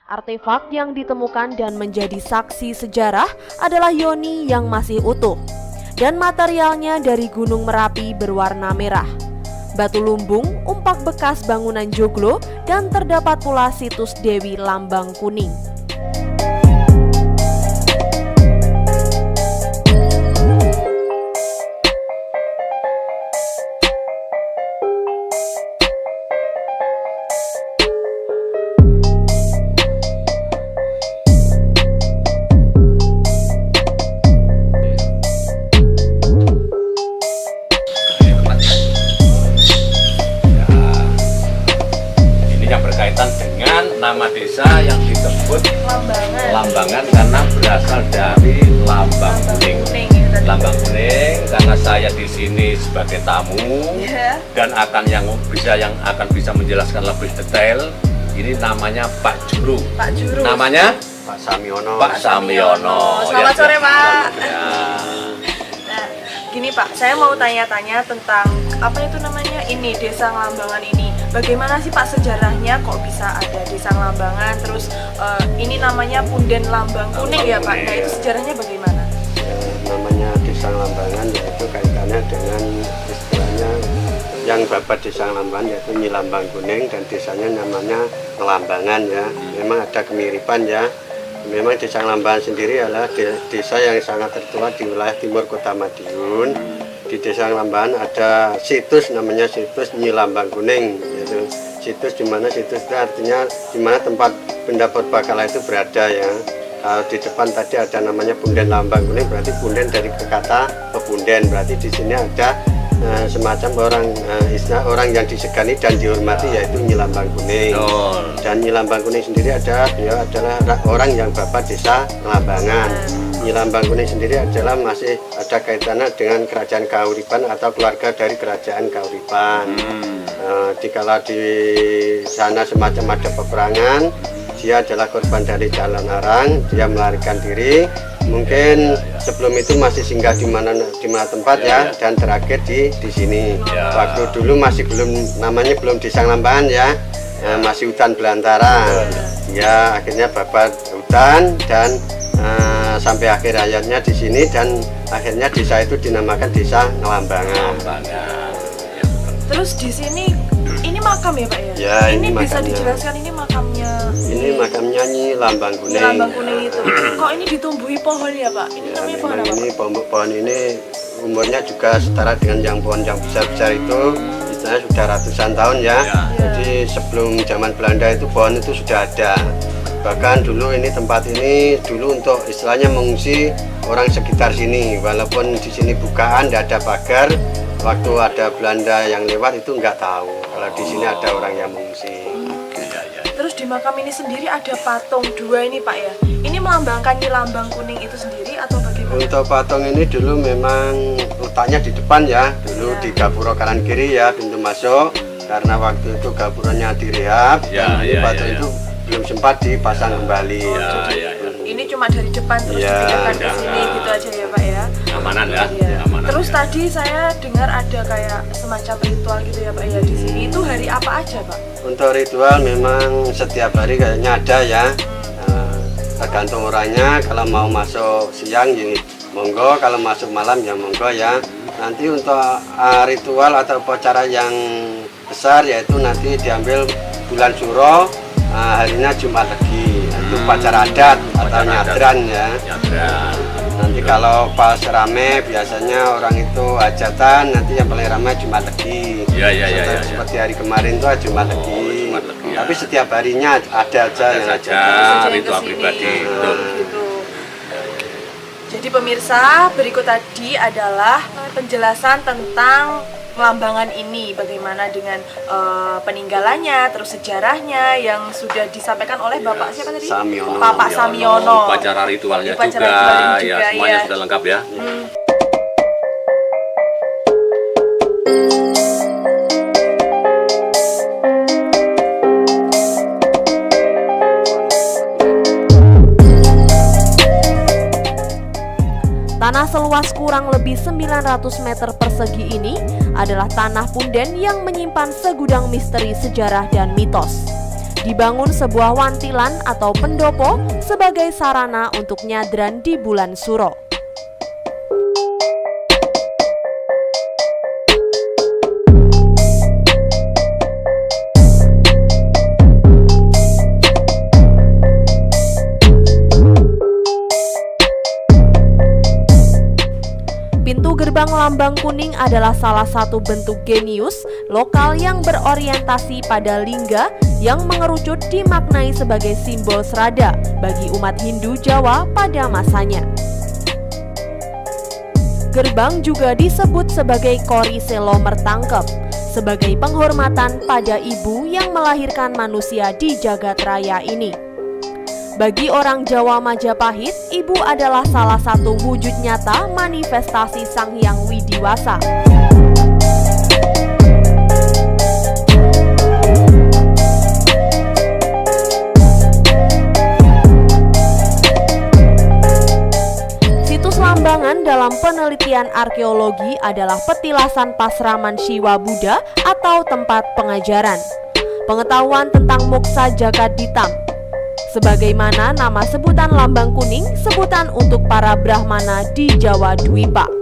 Artefak yang ditemukan dan menjadi saksi sejarah adalah yoni yang masih utuh dan materialnya dari Gunung Merapi berwarna merah. Batu lumbung, umpak bekas bangunan joglo, dan terdapat pula situs Dewi Lambang Kuning. Dengan nama desa yang disebut Lambangan karena berasal dari lambang kuning. Lambang kuning karena saya di sini sebagai tamu dan yang akan bisa menjelaskan lebih detail. Ini namanya Pak Juru. Pak Juru. Namanya Pak Samiono. Pak Samiono. Selamat sore, Pak. Ya. Nah, gini Pak, saya mau tanya-tanya tentang apa itu namanya ini Desa Lambangan ini. Bagaimana sih Pak sejarahnya kok bisa ada Desa Lambangan, terus ini namanya Punden Lambang Kuning ya Pak. Nah itu sejarahnya bagaimana? Namanya Desa Lambangan yaitu kaitannya dengan istilahnya yang babat Desa Lambangan yaitu Nyi Lambang Kuning dan desanya namanya Lambangan ya. Memang ada kemiripan ya. Memang Desa Lambangan sendiri adalah desa yang sangat tertua di wilayah timur Kota Madiun. Di Desa Lambangan ada situs namanya situs Nyi Lambang Kuning, yaitu situs di mana situs itu artinya di mana tempat benda purbakala itu berada ya. Kalau di depan tadi ada namanya Punden Lambang Kuning, berarti punden dari kata pepunden, berarti di sini ada semacam orang yang disegani dan dihormati yaitu Nyi Lambang Kuning. Dan Nyi Lambang Kuning sendiri beliau adalah orang yang bapak Desa Lambangan. Nyi Lambang Kuning sendiri masih ada kaitannya dengan kerajaan Kahuripan atau keluarga dari kerajaan Kahuripan. Dikala di sana semacam ada peperangan, dia adalah korban dari Jalan Arang, dia melarikan diri. Mungkin sebelum itu masih singgah di mana tempat ya, dan terakhir di sini. Waktu dulu masih namanya belum Desa Lambangan ya, masih hutan belantara. Ya akhirnya babat hutan dan sampai akhir hayatnya di sini dan akhirnya desa itu dinamakan Desa Lambangan. Terus di sini ini makam ya Pak ya? Ya ini bisa makamnya. dijelaskan ini makamnya? Ini makamnya Nyi Lambang Kuning. Nyi Lambang Kuning itu. Kok ini ditumbuhi pohon ya Pak? Ini namanya pohon apa? Ini pohon ini umurnya juga setara dengan pohon yang besar-besar itu. Istilahnya sudah ratusan tahun ya. Jadi sebelum zaman Belanda itu pohon itu sudah ada. Bahkan dulu tempat ini dulu untuk istilahnya mengungsi orang sekitar sini. Walaupun di sini bukaan, tidak ada pagar. Waktu ada Belanda yang lewat itu nggak tahu kalau di sini ada orang yang mengungsi. Terus di makam ini sendiri ada patung dua ini Pak ya. Ini melambangkan Nyi Lambang Kuning itu sendiri atau bagaimana? Untuk patung ini dulu memang letaknya di depan ya. Dulu di gapura kanan kiri ya pintu masuk. Karena waktu itu gapuranya direhab. Patung itu belum sempat dipasang kembali. Ini cuma dari depan terus dipindahkan ke sini gitu aja ya Pak ya. Amanan ya. Amanan, terus tadi saya dengar ada kayak semacam ritual gitu ya Pak ya di sini. Itu hari apa aja Pak? Untuk ritual memang setiap hari kayaknya ada ya. Tergantung orangnya. Kalau mau masuk siang ya monggo, kalau masuk malam ya monggo ya. Nanti untuk ritual atau upacara yang besar yaitu nanti diambil bulan Suro. Harinya Jumat Legi, itu upacara adat atau nyadran ya. Nanti kalau pas rame biasanya orang itu hajatan, nanti yang paling ramai Jumat Legi. Seperti hari kemarin itu Jumat Legi. Tapi setiap harinya ada aja yang ritual pribadi. Jadi pemirsa, berikut tadi adalah penjelasan tentang Lambangan ini, bagaimana dengan peninggalannya, terus sejarahnya yang sudah disampaikan oleh Bapak siapa tadi? Samiono. Bapak Samiono. Upacara ritualnya Upacara juga, ritualnya ya semuanya sudah lengkap ya. seluas kurang lebih 900 meter persegi ini adalah tanah punden yang menyimpan segudang misteri sejarah dan mitos. Dibangun sebuah wantilan atau pendopo sebagai sarana untuk nyadran di bulan Suro. Pintu gerbang Lambang Kuning adalah salah satu bentuk genius lokal yang berorientasi pada lingga yang mengerucut dimaknai sebagai simbol serada bagi umat Hindu Jawa pada masanya. Gerbang juga disebut sebagai Kori Selo Mertangkep, sebagai penghormatan pada ibu yang melahirkan manusia di jagat raya ini. Bagi orang Jawa Majapahit, ibu adalah salah satu wujud nyata manifestasi Sang Hyang Widiwasa. Situs Lambangan dalam penelitian arkeologi adalah petilasan Pasraman Siwa Buddha atau tempat pengajaran, pengetahuan tentang moksa jagat ditam. Sebagaimana nama sebutan Lambang Kuning, sebutan untuk para Brahmana di Jawa Dwipa.